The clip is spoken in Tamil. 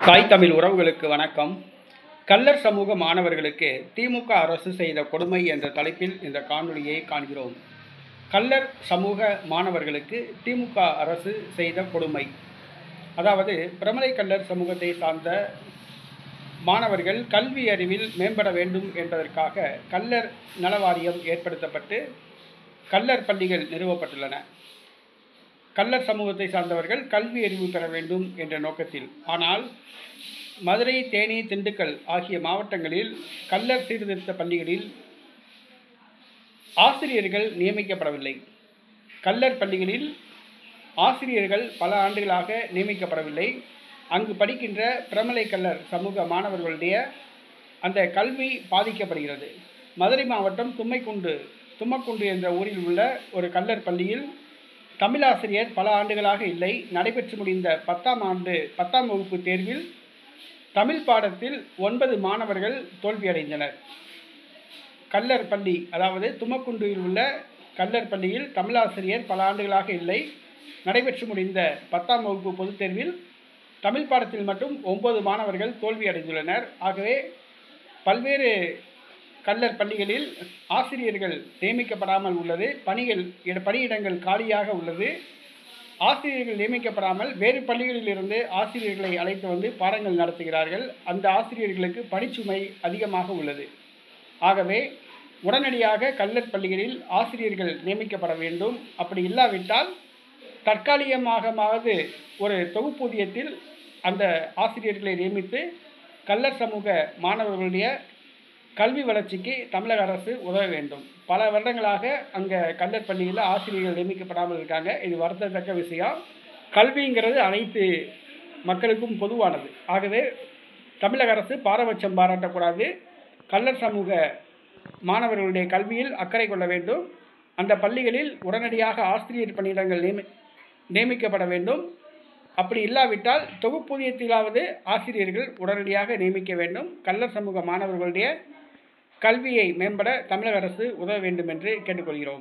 தாய் தமிழ் உறவுகளுக்கு வணக்கம். கள்ளர் சமூக மாணவர்களுக்கு திமுக அரசு செய்த கொடுமை என்ற தலைப்பில் இந்த காணொளியை காண்கிறோம். கள்ளர் சமூக மாணவர்களுக்கு திமுக அரசு செய்த கொடுமை, அதாவது பிரமலை கள்ளர் சமூகத்தை சார்ந்த மாணவர்கள் கல்வி அறிவில் மேம்பட வேண்டும் என்பதற்காக கள்ளர் நலவாரியம் ஏற்படுத்தப்பட்டு கள்ளர் பள்ளிகள் நிறுவப்பட்டுள்ளன. கள்ளர் சமூகத்தை சார்ந்தவர்கள் கல்வி அறிவு பெற வேண்டும் என்ற நோக்கத்தில். ஆனால் மதுரை, தேனி, திண்டுக்கல் ஆகிய மாவட்டங்களில் கள்ளர் சீர்திருத்த பள்ளிகளில் ஆசிரியர்கள் நியமிக்கப்படவில்லை. கள்ளர் பள்ளிகளில் ஆசிரியர்கள் பல ஆண்டுகளாக நியமிக்கப்படவில்லை. அங்கு படிக்கின்ற பிரமலை கள்ளர் சமூக மாணவர்களுடைய அந்த கல்வி பாதிக்கப்படுகிறது. மதுரை மாவட்டம் தும்மக்குண்டு என்ற ஊரில் உள்ள ஒரு கள்ளர் பள்ளியில் தமிழாசிரியர் பல ஆண்டுகளாக இல்லை. நடைபெற்று முடிந்த 10ஆம் வகுப்பு தேர்வில் தமிழ் பாடத்தில் 9 மாணவர்கள் தோல்வியடைந்தனர். கள்ளர் பள்ளி, அதாவது தும்மக்குண்டில் உள்ள கள்ளர் பள்ளியில் தமிழாசிரியர் பல ஆண்டுகளாக இல்லை. நடைபெற்று முடிந்த 10ஆம் வகுப்பு பொதுத் தேர்வில் தமிழ் பாடத்தில் மட்டும் 9 மாணவர்கள் தோல்வியடைந்துள்ளனர். ஆகவே பல்வேறு கள்ளர் பள்ளிகளில் ஆசிரியர்கள் நியமிக்கப்படாமல் உள்ளது. பணியிடங்கள் காலியாக உள்ளது. ஆசிரியர்கள் நியமிக்கப்படாமல் வேறு பள்ளிகளில் இருந்து ஆசிரியர்களை அழைத்து வந்து பாடங்கள் நடத்துகிறார்கள். அந்த ஆசிரியர்களுக்கு பணிச்சுமை அதிகமாக உள்ளது. ஆகவே உடனடியாக கள்ளர் பள்ளிகளில் ஆசிரியர்கள் நியமிக்கப்பட வேண்டும். அப்படி இல்லாவிட்டால் தற்காலிகமாகவாவது ஒரு தொகுப்பூதியத்தில் அந்த ஆசிரியர்களை நியமித்து கள்ளர் சமூக மாணவர்களுடைய கல்வி வளர்ச்சிக்கு தமிழக அரசு உதவ வேண்டும். பல வருடங்களாக அங்கே கள்ளர் பள்ளியில் ஆசிரியர்கள் நியமிக்கப்படாமல் இருக்காங்க. இது வருத்தத்தக்க விஷயம். கல்விங்கிறது அனைத்து மக்களுக்கும் பொதுவானது. ஆகவே தமிழக அரசு பாரபட்சம் பாராட்டக்கூடாது. கள்ளர் சமூக மாணவர்களுடைய கல்வியில் அக்கறை கொள்ள வேண்டும். அந்த பள்ளிகளில் உடனடியாக ஆசிரியர் பணியிடங்கள் நியமிக்கப்பட வேண்டும். அப்படி இல்லாவிட்டால் தொகுப்பூதியத்திலாவது ஆசிரியர்கள் உடனடியாக நியமிக்க வேண்டும். கள்ளர் சமூக மாணவர்களுடைய கல்வியை மேம்பட தமிழக அரசு உதவ வேண்டும் என்று கேட்டுக்கொள்கிறோம்.